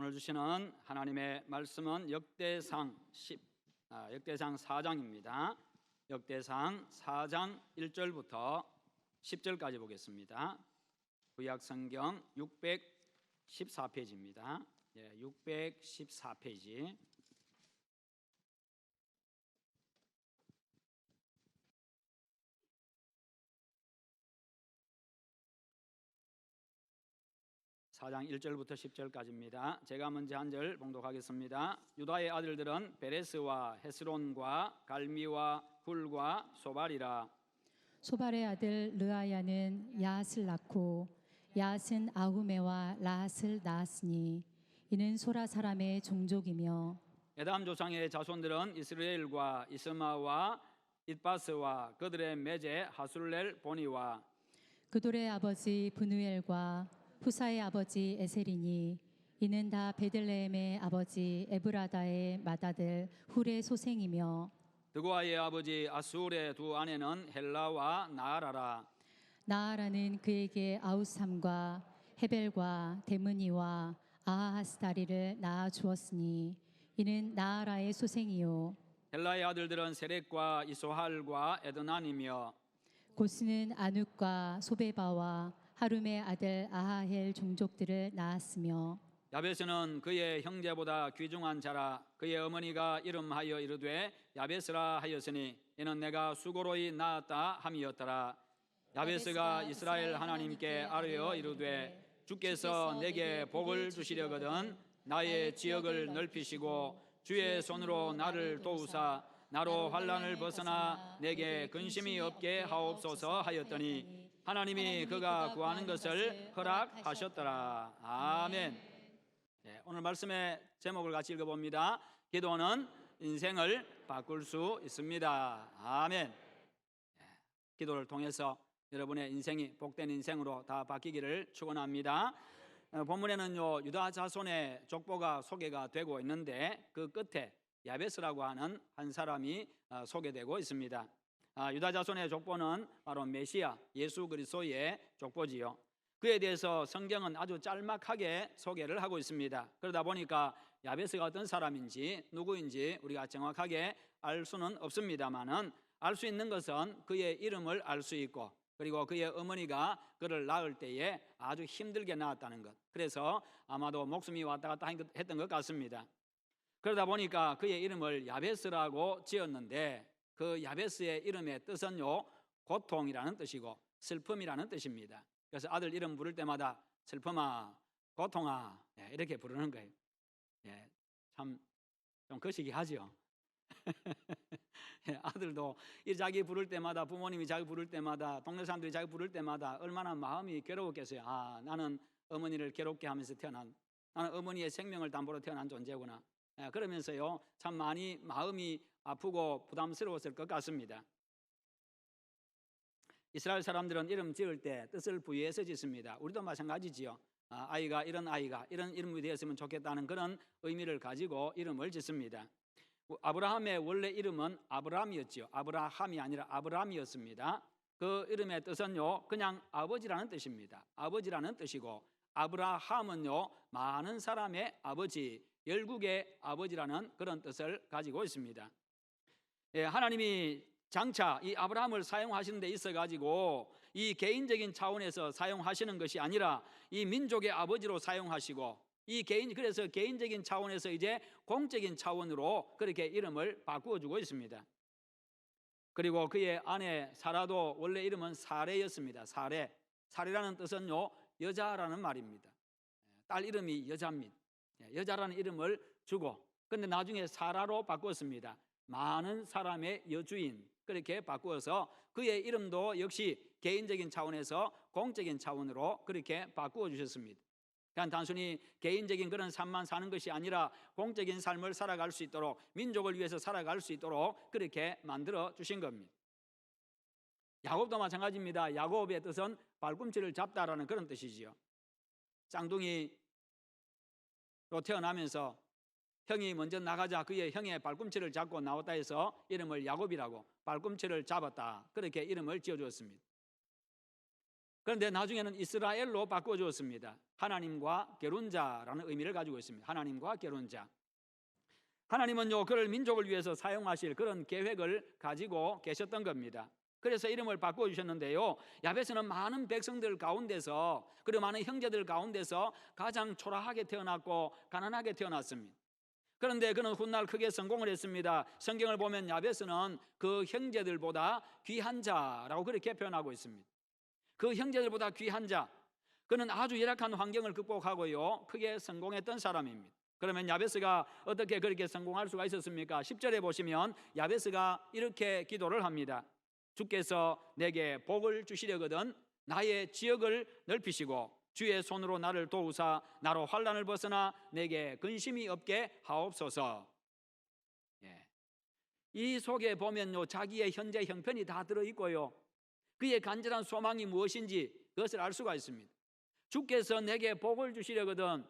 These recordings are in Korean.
오늘 주시는 하나님의 말씀은 역대상 4장입니다. 역대상 4장 1절부터 10절까지 보겠습니다. 구약성경 614페이지입니다. 614페이지. 사장 1절부터 10절까지입니다. 제가 먼저 한 절 봉독하겠습니다. 유다의 아들들은 베레스와 헤스론과 갈미와 굴과 소발이라. 소발의 아들 르아야는 야앗을 낳고 야앗은 아후메와 라앗을 낳았으니 이는 소라 사람의 종족이며. 에담 조상의 자손들은 이스라엘과 이스마와 잇바스와 그들의 매제 하술렐 보니와 그돌의 아버지 브누엘과 후사의 아버지 에셀이니 이는 다 베들레헴의 아버지 에브라다의 맏아들 훌의 소생이며. 드고아의 아버지 아수르의 두 아내는 헬라와 나아라라. 나아라는 그에게 아우삼과 헤벨과 데므니와 아하스다리를 낳아 주었으니 이는 나아라의 소생이요. 헬라의 아들들은 세렉과 이소할과 에드난이며 고스는 아눅과 소베바와 하룸의 아들 아하헬 종족들을 낳았으며. 야베스는 그의 형제보다 귀중한 자라. 그의 어머니가 이름하여 이르되 야베스라 하였으니 이는 내가 수고로이 낳았다 함이었더라. 야베스가 이스라엘 하나님께 아뢰어 이르되 주께서 내게 복을 주시려거든 나의 지역을 넓히시고 주의 손으로 나를 도우사 나로 환난을 벗어나 내게 근심이 없게 하옵소서 하였더니 하나님이 그가 구하는 것을 허락하셨더라. 아멘. 오늘 말씀의 제목을 같이 읽어봅니다. 기도는 인생을 바꿀 수 있습니다. 아멘. 기도를 통해서 여러분의 인생이 복된 인생으로 다 바뀌기를 축원합니다. 본문에는요 유다 자손의 족보가 소개가 되고 있는데 그 끝에 야베스라고 하는 한 사람이 소개되고 있습니다. 유다 자손의 족보는 바로 메시아 예수 그리스도의 족보지요. 그에 대해서 성경은 아주 짤막하게 소개를 하고 있습니다. 그러다 보니까 야베스가 어떤 사람인지 누구인지 우리가 정확하게 알 수는 없습니다만은 알 수 있는 것은 그의 이름을 알 수 있고 그리고 그의 어머니가 그를 낳을 때에 아주 힘들게 낳았다는 것. 그래서 아마도 목숨이 왔다 갔다 했던 것 같습니다. 그러다 보니까 그의 이름을 야베스라고 지었는데 그 야베스의 이름의 뜻은요 고통이라는 뜻이고 슬픔이라는 뜻입니다. 그래서 아들 이름 부를 때마다 슬픔아 고통아 이렇게 부르는 거예요. 참 좀 거시기 하죠. 아들도 자기 부를 때마다 부모님이 자기 부를 때마다 동네 사람들이 자기 부를 때마다 얼마나 마음이 괴로웠겠어요. 나는 어머니를 괴롭게 하면서 태어난, 나는 어머니의 생명을 담보로 태어난 존재구나. 그러면서요 참 많이 마음이 아프고 부담스러웠을 것 같습니다. 이스라엘 사람들은 이름 지을 때 뜻을 부여해서 짓습니다. 우리도 마찬가지지요. 아이가 이런 이름이 되었으면 좋겠다는 그런 의미를 가지고 이름을 짓습니다. 아브라함의 원래 이름은 아브람이었지요. 아브라함이 아니라 아브람이었습니다. 그 이름의 뜻은요 그냥 아버지라는 뜻입니다. 아버지라는 뜻이고 아브라함은요 많은 사람의 아버지, 열국의 아버지라는 그런 뜻을 가지고 있습니다. 하나님이 장차 이 아브라함을 사용하시는 데 있어 가지고 이 개인적인 차원에서 사용하시는 것이 아니라 이 민족의 아버지로 사용하시고 그래서 개인적인 차원에서 이제 공적인 차원으로 그렇게 이름을 바꾸어 주고 있습니다. 그리고 그의 아내 사라도 원래 이름은 사레였습니다. 사레라는 뜻은요 여자라는 말입니다. 딸 이름이 여자입니다. 여자라는 이름을 주고 근데 나중에 사라로 바꾸었습니다. 많은 사람의 여주인 그렇게 바꾸어서 그의 이름도 역시 개인적인 차원에서 공적인 차원으로 그렇게 바꾸어 주셨습니다. 그냥 단순히 개인적인 그런 삶만 사는 것이 아니라 공적인 삶을 살아갈 수 있도록 민족을 위해서 살아갈 수 있도록 그렇게 만들어 주신 겁니다. 야곱도 마찬가지입니다. 야곱의 뜻은 발꿈치를 잡다라는 그런 뜻이지요. 쌍둥이로 태어나면서 형이 먼저 나가자 그의 형의 발꿈치를 잡고 나왔다 해서 이름을 야곱이라고 발꿈치를 잡았다 그렇게 이름을 지어주었습니다. 그런데 나중에는 이스라엘로 바꿔주었습니다. 하나님과 겨룬 자라는 의미를 가지고 있습니다. 하나님과 겨룬 자. 하나님은요, 그를 민족을 위해서 사용하실 그런 계획을 가지고 계셨던 겁니다. 그래서 이름을 바꿔주셨는데요, 야베스는 많은 백성들 가운데서, 그리고 많은 형제들 가운데서 가장 초라하게 태어났고 가난하게 태어났습니다. 그런데 그는 훗날 크게 성공을 했습니다. 성경을 보면 야베스는 그 형제들보다 귀한 자라고 그렇게 표현하고 있습니다. 그 형제들보다 귀한 자, 그는 아주 열악한 환경을 극복하고요, 크게 성공했던 사람입니다. 그러면 야베스가 어떻게 그렇게 성공할 수가 있었습니까? 10절에 보시면 야베스가 이렇게 기도를 합니다. 주께서 내게 복을 주시려거든 나의 지역을 넓히시고 주의 손으로 나를 도우사 나로 환난을 벗어나 내게 근심이 없게 하옵소서. 이 속에 보면요, 자기의 현재 형편이 다 들어있고요, 그의 간절한 소망이 무엇인지 그것을 알 수가 있습니다. 주께서 내게 복을 주시려거든.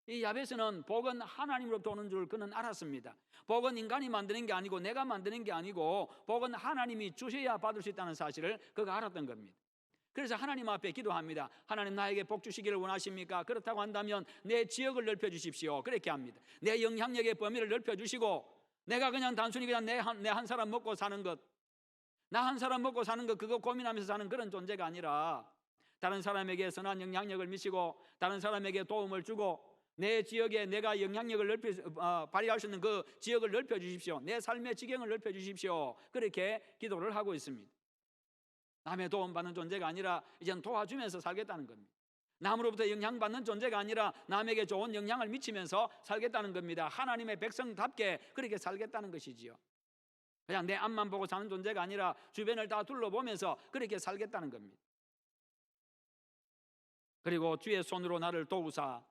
이 야베스는 복은 하나님으로부터 오는 줄 그는 알았습니다. 복은 인간이 만드는 게 아니고 내가 만드는 게 아니고 복은 하나님이 주셔야 받을 수 있다는 사실을 그가 알았던 겁니다. 그래서 하나님 앞에 기도합니다. 하나님, 나에게 복 주시기를 원하십니까? 그렇다고 한다면 내 지역을 넓혀주십시오. 그렇게 합니다. 내 영향력의 범위를 넓혀주시고, 내가 그냥 단순히 그냥 내 한 사람 먹고 사는 것, 나 한 사람 먹고 사는 것, 그거 고민하면서 사는 그런 존재가 아니라 다른 사람에게 선한 영향력을 미치고 다른 사람에게 도움을 주고 내 지역에 내가 영향력을 발휘할 수 있는 그 지역을 넓혀주십시오. 내 삶의 지경을 넓혀주십시오. 그렇게 기도를 하고 있습니다. 남의 도움받는 존재가 아니라 이제는 도와주면서 살겠다는 겁니다. 남으로부터 영향받는 존재가 아니라 남에게 좋은 영향을 미치면서 살겠다는 겁니다. 하나님의 백성답게 그렇게 살겠다는 것이지요. 그냥 내 앞만 보고 사는 존재가 아니라 주변을 다 둘러보면서 그렇게 살겠다는 겁니다. 그리고 주의 손으로 나를 도우사,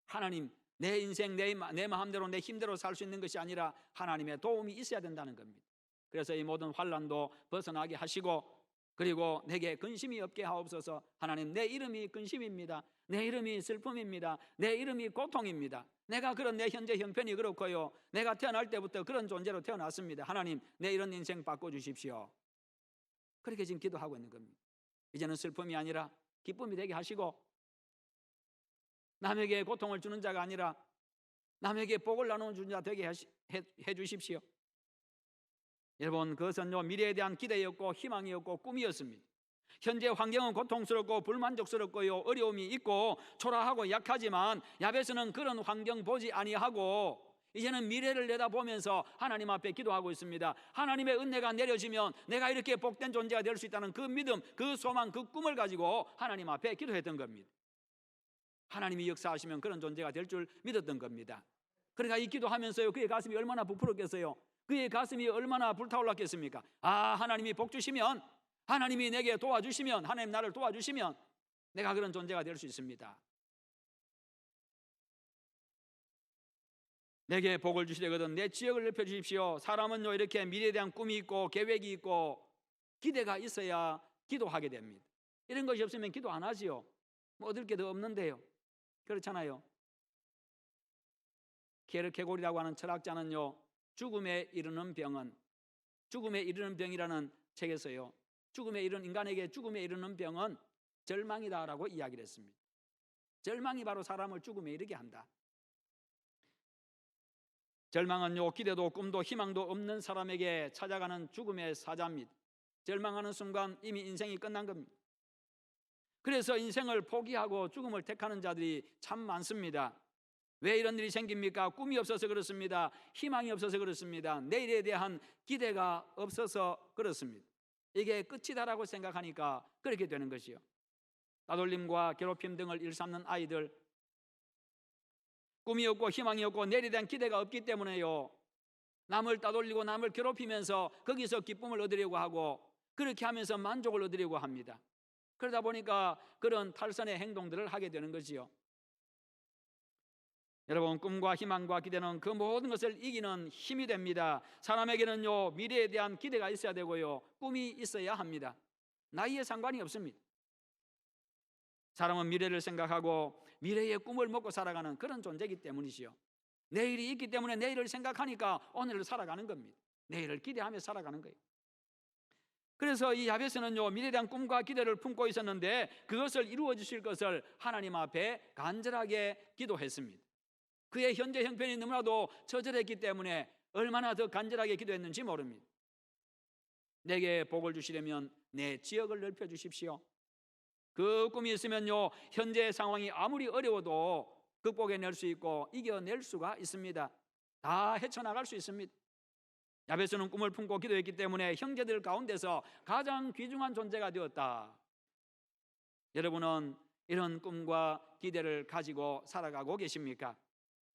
하나님, 내 인생 내 마음대로 내 힘대로 살 수 있는 것이 아니라 하나님의 도움이 있어야 된다는 겁니다. 그래서 이 모든 환난도 벗어나게 하시고, 그리고 내게 근심이 없게 하옵소서. 하나님, 내 이름이 근심입니다. 내 이름이 슬픔입니다. 내 이름이 고통입니다. 내가 그런 내 현재 형편이 그렇고요, 내가 태어날 때부터 그런 존재로 태어났습니다. 하나님, 내 이런 인생 바꿔주십시오. 그렇게 지금 기도하고 있는 겁니다. 이제는 슬픔이 아니라 기쁨이 되게 하시고, 남에게 고통을 주는 자가 아니라 남에게 복을 나누는 자 되게 해 주십시오. 여러분, 그것은 미래에 대한 기대였고 희망이었고 꿈이었습니다. 현재 환경은 고통스럽고 불만족스럽고요, 어려움이 있고 초라하고 약하지만 야베스는 그런 환경 보지 아니하고 이제는 미래를 내다보면서 하나님 앞에 기도하고 있습니다. 하나님의 은혜가 내려지면 내가 이렇게 복된 존재가 될 수 있다는 그 믿음, 그 소망, 그 꿈을 가지고 하나님 앞에 기도했던 겁니다. 하나님이 역사하시면 그런 존재가 될 줄 믿었던 겁니다. 그러니까 이 기도하면서요, 그의 가슴이 얼마나 부풀었겠어요. 그의 가슴이 얼마나 불타올랐겠습니까? 하나님이 복 주시면, 하나님이 내게 도와주시면, 하나님 나를 도와주시면 내가 그런 존재가 될 수 있습니다. 내게 복을 주시려거든 내 지역을 넓혀주십시오. 사람은요, 이렇게 미래에 대한 꿈이 있고 계획이 있고 기대가 있어야 기도하게 됩니다. 이런 것이 없으면 기도 안 하지요. 뭐 얻을 게 더 없는데요. 그렇잖아요. 케르케고리라고 하는 철학자는요, 죽음에 이르는 병은, 죽음에 이르는 병이라는 책에서요, 인간에게 죽음에 이르는 병은 절망이다라고 이야기를 했습니다. 절망이 바로 사람을 죽음에 이르게 한다. 절망은요, 기대도 꿈도 희망도 없는 사람에게 찾아가는 죽음의 사자입니다. 절망하는 순간 이미 인생이 끝난 겁니다. 그래서 인생을 포기하고 죽음을 택하는 자들이 참 많습니다. 왜 이런 일이 생깁니까? 꿈이 없어서 그렇습니다. 희망이 없어서 그렇습니다. 내일에 대한 기대가 없어서 그렇습니다. 이게 끝이다라고 생각하니까 그렇게 되는 것이요. 따돌림과 괴롭힘 등을 일삼는 아이들, 꿈이 없고 희망이 없고 내일에 대한 기대가 없기 때문에요, 남을 따돌리고 남을 괴롭히면서 거기서 기쁨을 얻으려고 하고 그렇게 하면서 만족을 얻으려고 합니다. 그러다 보니까 그런 탈선의 행동들을 하게 되는 거지요. 여러분, 꿈과 희망과 기대는 그 모든 것을 이기는 힘이 됩니다. 사람에게는요, 미래에 대한 기대가 있어야 되고요, 꿈이 있어야 합니다. 나이에 상관이 없습니다. 사람은 미래를 생각하고 미래의 꿈을 먹고 살아가는 그런 존재이기 때문이지요. 내일이 있기 때문에 내일을 생각하니까 오늘을 살아가는 겁니다. 내일을 기대하며 살아가는 거예요. 그래서 이 야베스는요, 미래에 대한 꿈과 기대를 품고 있었는데 그것을 이루어 주실 것을 하나님 앞에 간절하게 기도했습니다. 그의 현재 형편이 너무나도 처절했기 때문에 얼마나 더 간절하게 기도했는지 모릅니다. 내게 복을 주시려면 내 지역을 넓혀 주십시오. 그 꿈이 있으면요, 현재 상황이 아무리 어려워도 극복해낼 수 있고 이겨낼 수가 있습니다. 다 헤쳐나갈 수 있습니다. 야베스는 꿈을 품고 기도했기 때문에 형제들 가운데서 가장 귀중한 존재가 되었다. 여러분은 이런 꿈과 기대를 가지고 살아가고 계십니까?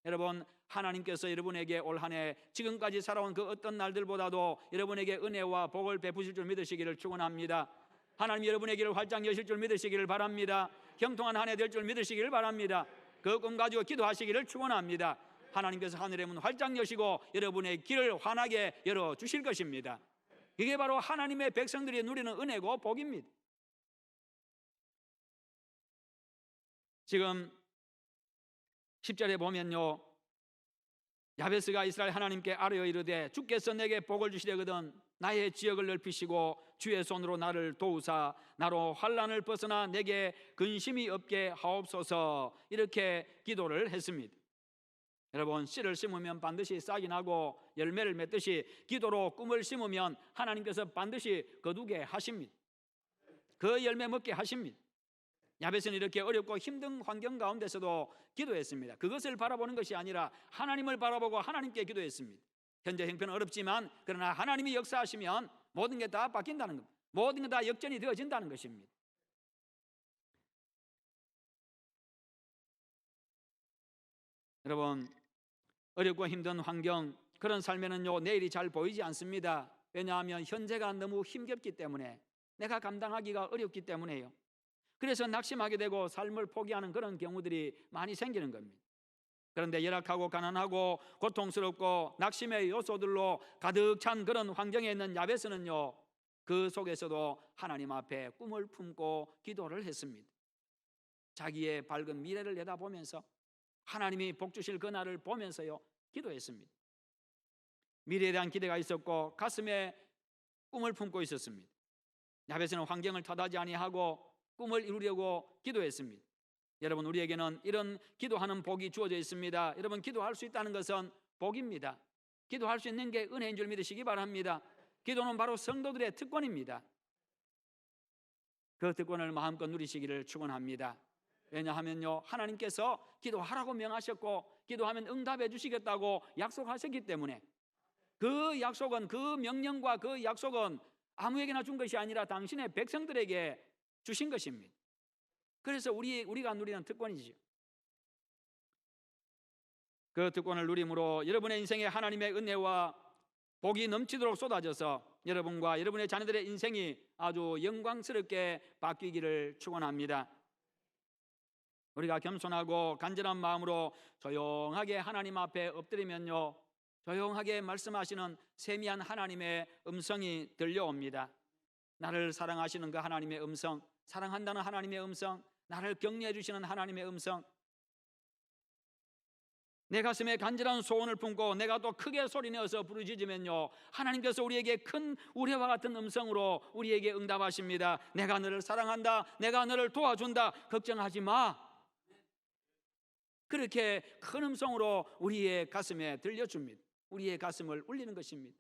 여러분, 하나님께서 여러분에게 올 한 해 지금까지 살아온 그 어떤 날들보다도 여러분에게 은혜와 복을 베푸실 줄 믿으시기를 축원합니다. 하나님 여러분의 길을 활짝 여실 줄 믿으시기를 바랍니다. 형통한 한 해 될 줄 믿으시기를 바랍니다. 그 꿈 가지고 기도하시기를 축원합니다. 하나님께서 하늘의 문 활짝 여시고 여러분의 길을 환하게 열어주실 것입니다. 이게 바로 하나님의 백성들이 누리는 은혜고 복입니다. 지금 10절에 보면요, 야베스가 이스라엘 하나님께 아뢰어 이르되 주께서 내게 복을 주시려거든 나의 지역을 넓히시고 주의 손으로 나를 도우사 나로 환난을 벗어나 내게 근심이 없게 하옵소서. 이렇게 기도를 했습니다. 여러분, 씨를 심으면 반드시 싹이 나고 열매를 맺듯이 기도로 꿈을 심으면 하나님께서 반드시 거두게 하십니다. 그 열매 먹게 하십니다. 야베스는 이렇게 어렵고 힘든 환경 가운데서도 기도했습니다. 그것을 바라보는 것이 아니라 하나님을 바라보고 하나님께 기도했습니다. 현재 형편은 어렵지만 그러나 하나님이 역사하시면 모든 게 다 바뀐다는 것, 모든 게 다 역전이 되어진다는 것입니다. 여러분, 어렵고 힘든 환경, 그런 삶에는요, 내일이 잘 보이지 않습니다. 왜냐하면 현재가 너무 힘겹기 때문에, 내가 감당하기가 어렵기 때문에요. 그래서 낙심하게 되고 삶을 포기하는 그런 경우들이 많이 생기는 겁니다. 그런데 열악하고 가난하고 고통스럽고 낙심의 요소들로 가득 찬 그런 환경에 있는 야베스는요, 그 속에서도 하나님 앞에 꿈을 품고 기도를 했습니다. 자기의 밝은 미래를 내다보면서 하나님이 복 주실 그 날을 보면서요, 기도했습니다. 미래에 대한 기대가 있었고 가슴에 꿈을 품고 있었습니다. 야베스는 환경을 탓하지 아니하고 꿈을 이루려고 기도했습니다. 여러분, 우리에게는 이런 기도하는 복이 주어져 있습니다. 여러분, 기도할 수 있다는 것은 복입니다. 기도할 수 있는 게 은혜인 줄 믿으시기 바랍니다. 기도는 바로 성도들의 특권입니다. 그 특권을 마음껏 누리시기를 축원합니다. 왜냐하면요, 하나님께서 기도하라고 명하셨고 기도하면 응답해 주시겠다고 약속하셨기 때문에 그 약속은, 그 명령과 그 약속은 아무에게나 준 것이 아니라 당신의 백성들에게 주신 것입니다. 그래서 우리가 누리는 특권이지요. 그 특권을 누림으로 여러분의 인생에 하나님의 은혜와 복이 넘치도록 쏟아져서 여러분과 여러분의 자녀들의 인생이 아주 영광스럽게 바뀌기를 축원합니다. 우리가 겸손하고 간절한 마음으로 조용하게 하나님 앞에 엎드리면요, 조용하게 말씀하시는 세미한 하나님의 음성이 들려옵니다. 나를 사랑하시는 그 하나님의 음성, 사랑한다는 하나님의 음성, 나를 격려해 주시는 하나님의 음성, 내 가슴에 간절한 소원을 품고 내가 또 크게 소리내어서 부르짖으면요, 하나님께서 우리에게 큰 우레와 같은 음성으로 우리에게 응답하십니다. 내가 너를 사랑한다, 내가 너를 도와준다, 걱정하지 마. 그렇게 큰 음성으로 우리의 가슴에 들려줍니다. 우리의 가슴을 울리는 것입니다.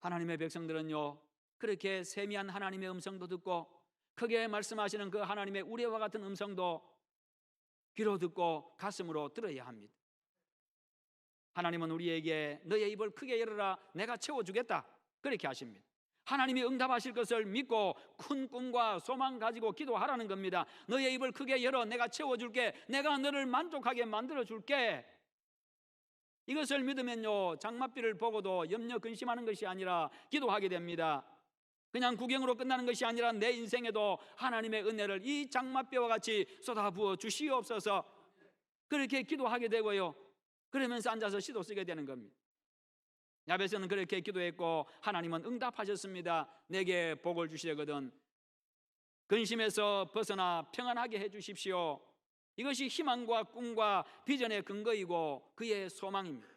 하나님의 백성들은요, 그렇게 세미한 하나님의 음성도 듣고 크게 말씀하시는 그 하나님의 우레와 같은 음성도 귀로 듣고 가슴으로 들어야 합니다. 하나님은 우리에게 너의 입을 크게 열어라, 내가 채워주겠다, 그렇게 하십니다. 하나님이 응답하실 것을 믿고 큰 꿈과 소망 가지고 기도하라는 겁니다. 너의 입을 크게 열어, 내가 채워줄게, 내가 너를 만족하게 만들어줄게. 이것을 믿으면요, 장맛비를 보고도 염려 근심하는 것이 아니라 기도하게 됩니다. 그냥 구경으로 끝나는 것이 아니라 내 인생에도 하나님의 은혜를 이 장맛비와 같이 쏟아부어 주시옵소서, 그렇게 기도하게 되고요, 그러면서 앉아서 시도 쓰게 되는 겁니다. 야베스는 그렇게 기도했고 하나님은 응답하셨습니다. 내게 복을 주시려거든 근심에서 벗어나 평안하게 해주십시오. 이것이 희망과 꿈과 비전의 근거이고 그의 소망입니다.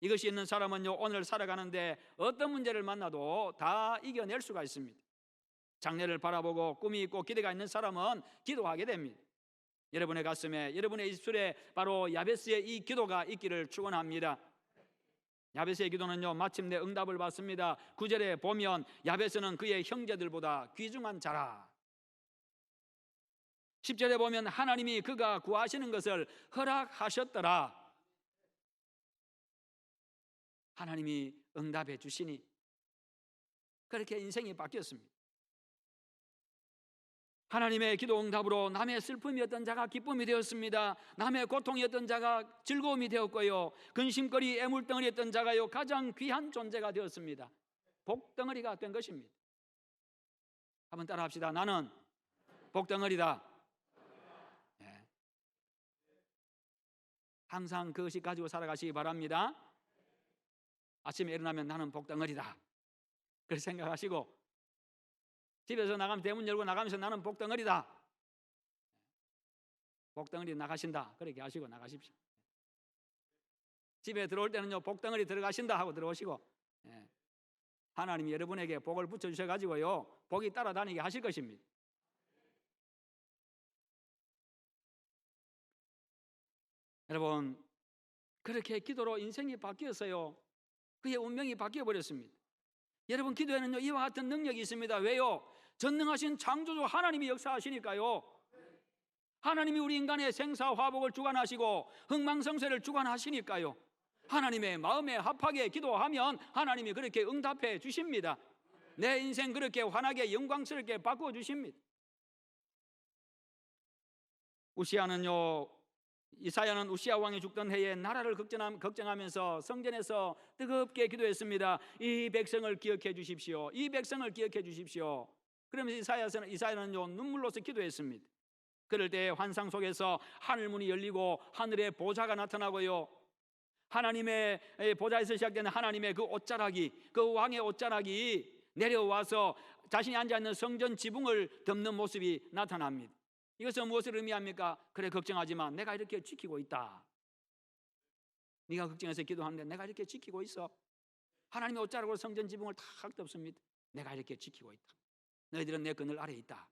이것이 있는 사람은요, 오늘 살아가는데 어떤 문제를 만나도 다 이겨낼 수가 있습니다. 장래를 바라보고 꿈이 있고 기대가 있는 사람은 기도하게 됩니다. 여러분의 가슴에, 여러분의 입술에 바로 야베스의 이 기도가 있기를 축원합니다. 야베스의 기도는요, 마침내 응답을 받습니다. 9절에 보면 야베스는 그의 형제들보다 귀중한 자라. 10절에 보면 하나님이 그가 구하시는 것을 허락하셨더라. 하나님이 응답해 주시니 그렇게 인생이 바뀌었습니다. 하나님의 기도 응답으로 남의 슬픔이었던 자가 기쁨이 되었습니다. 남의 고통이었던 자가 즐거움이 되었고요, 근심거리 애물덩어리였던 자가요 가장 귀한 존재가 되었습니다. 복덩어리가 된 것입니다. 한번 따라합시다. 나는 복덩어리다. 네. 항상 그것이 가지고 살아가시기 바랍니다. 아침에 일어나면 나는 복덩어리다, 그렇게 생각하시고, 집에서 나가면 대문 열고 나가면서 나는 복덩어리다, 복덩어리 나가신다, 그렇게 하시고 나가십시오. 집에 들어올 때는요, 복덩어리 들어가신다 하고 들어오시고, 하나님이 여러분에게 복을 붙여주셔가지고요 복이 따라다니게 하실 것입니다. 여러분, 그렇게 기도로 인생이 바뀌었어요. 그의 운명이 바뀌어버렸습니다. 여러분, 기도에는요 이와 같은 능력이 있습니다. 왜요? 전능하신 창조주 하나님이 역사하시니까요. 하나님이 우리 인간의 생사화복을 주관하시고 흥망성쇠를 주관하시니까요. 하나님의 마음에 합하게 기도하면 하나님이 그렇게 응답해 주십니다. 내 인생 그렇게 환하게 영광스럽게 바꾸어 주십니다. 이사야는 우시아 왕이 죽던 해에 나라를 걱정하면서 성전에서 뜨겁게 기도했습니다. 이 백성을 기억해 주십시오. 이 백성을 기억해 주십시오. 그러면서 이사야는요 눈물로서 기도했습니다. 그럴 때 환상 속에서 하늘문이 열리고 하늘에 보좌가 나타나고요, 하나님의 보좌에서 시작되는 하나님의 그 옷자락이, 그 왕의 옷자락이 내려와서 자신이 앉아있는 성전 지붕을 덮는 모습이 나타납니다. 이것은 무엇을 의미합니까? 그래, 걱정하지만 내가 이렇게 지키고 있다. 네가 걱정해서 기도하는데 내가 이렇게 지키고 있어. 하나님의 옷자락으로 성전 지붕을 탁 덮습니다. 내가 이렇게 지키고 있다. 너희들은 내 그늘 아래에 있다.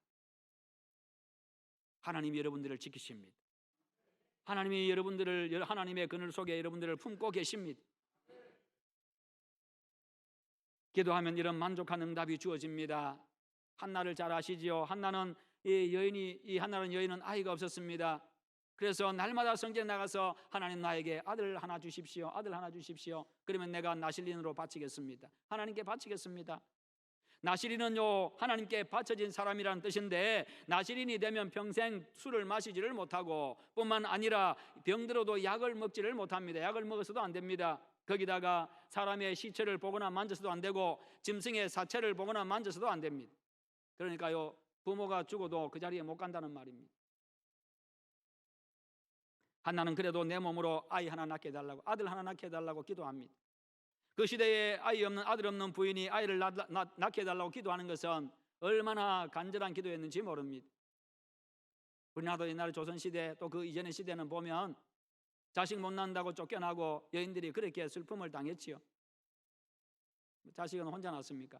하나님이 여러분들을 지키십니다. 하나님이 여러분들을 하나님의 그늘 속에 여러분들을 품고 계십니다. 기도하면 이런 만족한 응답이 주어집니다. 한나를 잘 아시지요? 한나는 여인은 아이가 없었습니다. 그래서 날마다 성전에 나가서 하나님 나에게 아들 하나 주십시오, 아들 하나 주십시오. 그러면 내가 나실린으로 바치겠습니다. 하나님께 바치겠습니다. 나실인은요 하나님께 바쳐진 사람이라는 뜻인데, 나실인이 되면 평생 술을 마시지를 못하고 뿐만 아니라 병들어도 약을 먹지를 못합니다. 약을 먹어서도 안 됩니다. 거기다가 사람의 시체를 보거나 만져서도 안 되고 짐승의 사체를 보거나 만져서도 안 됩니다. 그러니까요 부모가 죽어도 그 자리에 못 간다는 말입니다. 한나는 그래도 내 몸으로 아이 하나 낳게 해달라고, 아들 하나 낳게 해달라고 기도합니다. 그 시대에 아들 없는 부인이 아이를 낳게 해달라고 기도하는 것은 얼마나 간절한 기도였는지 모릅니다. 우리나라도 옛날에 조선시대 또 그 이전의 시대는 보면 자식 못 낳는다고 쫓겨나고 여인들이 그렇게 슬픔을 당했지요. 자식은 혼자 낳습니까?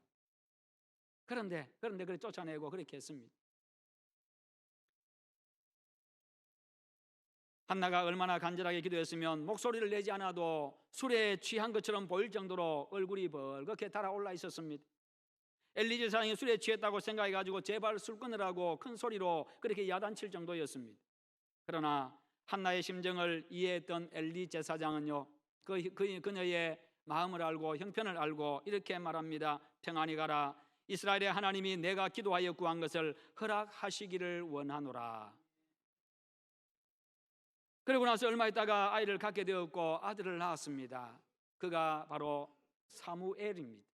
그런데 그래 쫓아내고 그렇게 했습니다. 한나가 얼마나 간절하게 기도했으면 목소리를 내지 않아도 술에 취한 것처럼 보일 정도로 얼굴이 벌겋게 달아올라 있었습니다. 엘리 제사장이 술에 취했다고 생각해가지고 제발 술 끊으라고 큰 소리로 그렇게 야단칠 정도였습니다. 그러나 한나의 심정을 이해했던 엘리 제사장은요 그녀의 마음을 알고 형편을 알고 이렇게 말합니다. 평안히 가라. 이스라엘의 하나님이 내가 기도하여 구한 것을 허락하시기를 원하노라. 그러고 나서 얼마 있다가 아이를 갖게 되었고 아들을 낳았습니다. 그가 바로 사무엘입니다.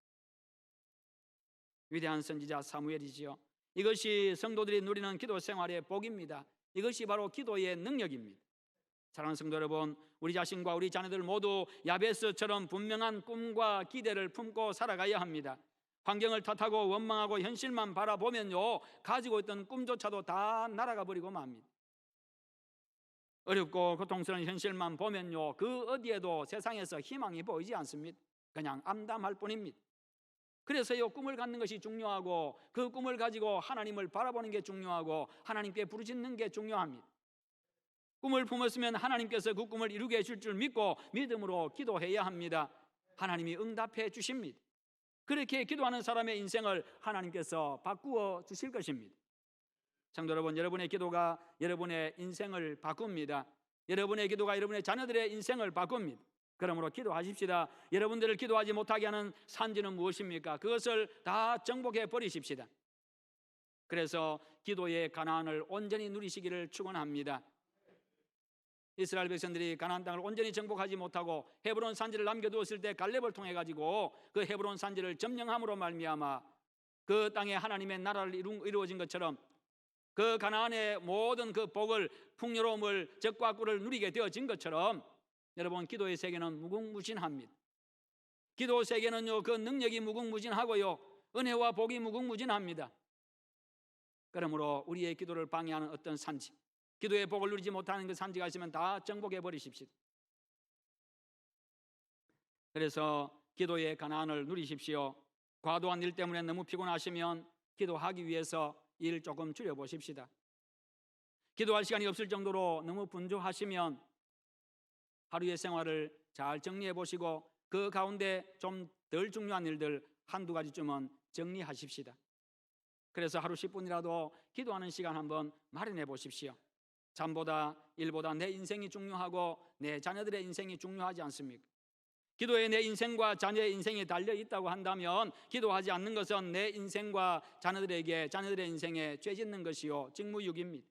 위대한 선지자 사무엘이지요. 이것이 성도들이 누리는 기도 생활의 복입니다. 이것이 바로 기도의 능력입니다. 사랑하는 성도 여러분, 우리 자신과 우리 자녀들 모두 야베스처럼 분명한 꿈과 기대를 품고 살아가야 합니다. 환경을 탓하고 원망하고 현실만 바라보면요 가지고 있던 꿈조차도 다 날아가 버리고 맙니다. 어렵고 고통스러운 현실만 보면요, 그 어디에도 세상에서 희망이 보이지 않습니다. 그냥 암담할 뿐입니다. 그래서요, 꿈을 갖는 것이 중요하고 그 꿈을 가지고 하나님을 바라보는 게 중요하고 하나님께 부르짖는 게 중요합니다. 꿈을 품었으면 하나님께서 그 꿈을 이루게 해줄 줄 믿고 믿음으로 기도해야 합니다. 하나님이 응답해 주십니다. 그렇게 기도하는 사람의 인생을 하나님께서 바꾸어 주실 것입니다. 성도 여러분, 여러분의 기도가 여러분의 인생을 바꿉니다. 여러분의 기도가 여러분의 자녀들의 인생을 바꿉니다. 그러므로 기도하십시다. 여러분들을 기도하지 못하게 하는 산지는 무엇입니까? 그것을 다 정복해 버리십시다. 그래서 기도의 가나안을 온전히 누리시기를 축원합니다. 이스라엘 백성들이 가나안 땅을 온전히 정복하지 못하고 헤브론 산지를 남겨두었을 때 갈렙을 통해 가지고 그 헤브론 산지를 점령함으로 말미암아 그 땅에 하나님의 나라를 이루어진 것처럼 그 가나안의 모든 그 복을, 풍요로움을, 적과 꿀을 누리게 되어진 것처럼 여러분, 기도의 세계는 무궁무진합니다. 기도 세계는요, 그 능력이 무궁무진하고요, 은혜와 복이 무궁무진합니다. 그러므로 우리의 기도를 방해하는 어떤 산지, 기도의 복을 누리지 못하는 그 산지가 있으면 다 정복해 버리십시오. 그래서 기도의 가나안을 누리십시오. 과도한 일 때문에 너무 피곤하시면 기도하기 위해서 일 조금 줄여보십시다. 기도할 시간이 없을 정도로 너무 분주하시면 하루의 생활을 잘 정리해 보시고 그 가운데 좀 덜 중요한 일들 한두 가지쯤은 정리하십시다. 그래서 하루 10분이라도 기도하는 시간 한번 마련해 보십시오. 잠보다 일보다 내 인생이 중요하고 내 자녀들의 인생이 중요하지 않습니까? 기도에 내 인생과 자녀의 인생이 달려 있다고 한다면 기도하지 않는 것은 내 인생과 자녀들의 인생에 죄짓는 것이요 직무유기입니다.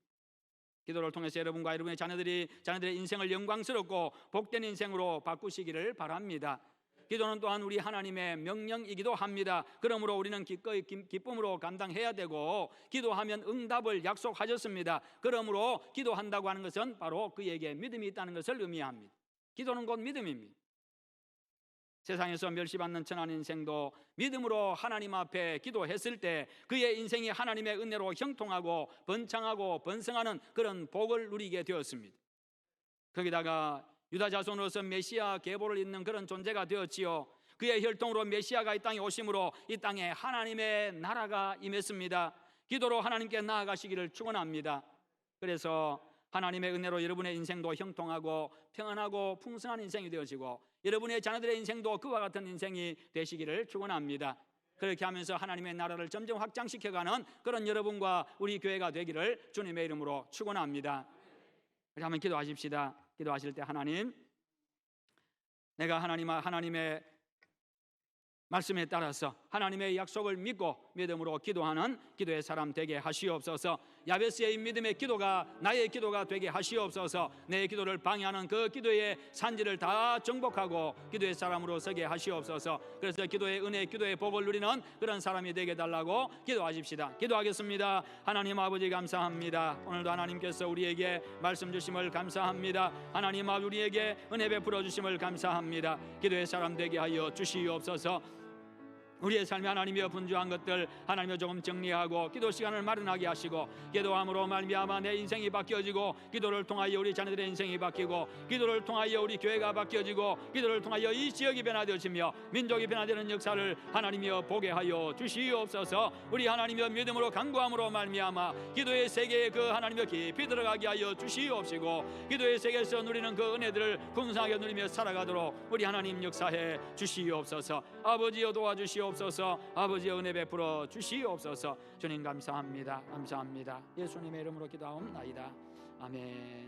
기도를 통해서 여러분과 여러분의 자녀들의 인생을 영광스럽고 복된 인생으로 바꾸시기를 바랍니다. 기도는 또한 우리 하나님의 명령이기도 합니다. 그러므로 우리는 기꺼이 기쁨으로 감당해야 되고 기도하면 응답을 약속하셨습니다. 그러므로 기도한다고 하는 것은 바로 그에게 믿음이 있다는 것을 의미합니다. 기도는 곧 믿음입니다. 세상에서 멸시받는 천한 인생도 믿음으로 하나님 앞에 기도했을 때 그의 인생이 하나님의 은혜로 형통하고 번창하고 번성하는 그런 복을 누리게 되었습니다. 거기다가 유다 자손으로서 메시아 계보를 잇는 그런 존재가 되었지요. 그의 혈통으로 메시아가 이 땅에 오심으로 이 땅에 하나님의 나라가 임했습니다. 기도로 하나님께 나아가시기를 축원합니다. 그래서 하나님의 은혜로 여러분의 인생도 형통하고 평안하고 풍성한 인생이 되어지고 여러분의 자녀들의 인생도 그와 같은 인생이 되시기를 축원합니다. 그렇게 하면서 하나님의 나라를 점점 확장시켜가는 그런 여러분과 우리 교회가 되기를 주님의 이름으로 축원합니다. 그렇게 한번 기도하십시다. 기도하실 때 하나님, 내가 하나님의 말씀에 따라서 하나님의 약속을 믿고 믿음으로 기도하는 기도의 사람 되게 하시옵소서. 야베스의 믿음의 기도가 나의 기도가 되게 하시옵소서. 내 기도를 방해하는 그 기도의 산지를 다 정복하고 기도의 사람으로 서게 하시옵소서. 그래서 기도의 은혜, 기도의 복을 누리는 그런 사람이 되게 달라고 기도하십시다. 기도하겠습니다. 하나님 아버지 감사합니다. 오늘도 하나님께서 우리에게 말씀 주심을 감사합니다. 하나님 아버지 우리에게 은혜 베풀어 주심을 감사합니다. 기도의 사람 되게 하여 주시옵소서. 우리의 삶에 하나님이여 분주한 것들 하나님이여 조금 정리하고 기도 시간을 마련하게 하시고 기도함으로 말미암아 내 인생이 바뀌어지고 기도를 통하여 우리 자녀들의 인생이 바뀌고 기도를 통하여 우리 교회가 바뀌어지고 기도를 통하여 이 지역이 변화되어지며 민족이 변화되는 역사를 하나님이여 보게 하여 주시옵소서. 우리 하나님이여 믿음으로 간구함으로 말미암아 기도의 세계에 그 하나님이여 깊이 들어가게 하여 주시옵시고 기도의 세계에서 누리는 그 은혜들을 풍성하게 누리며 살아가도록 우리 하나님 역사해 주시옵소서. 아버지여 도와주시옵소서. 아버지의 은혜 베풀어 주시옵소서. 주님 감사합니다. 감사합니다. 예수님의 이름으로 기도하옵나이다. 아멘.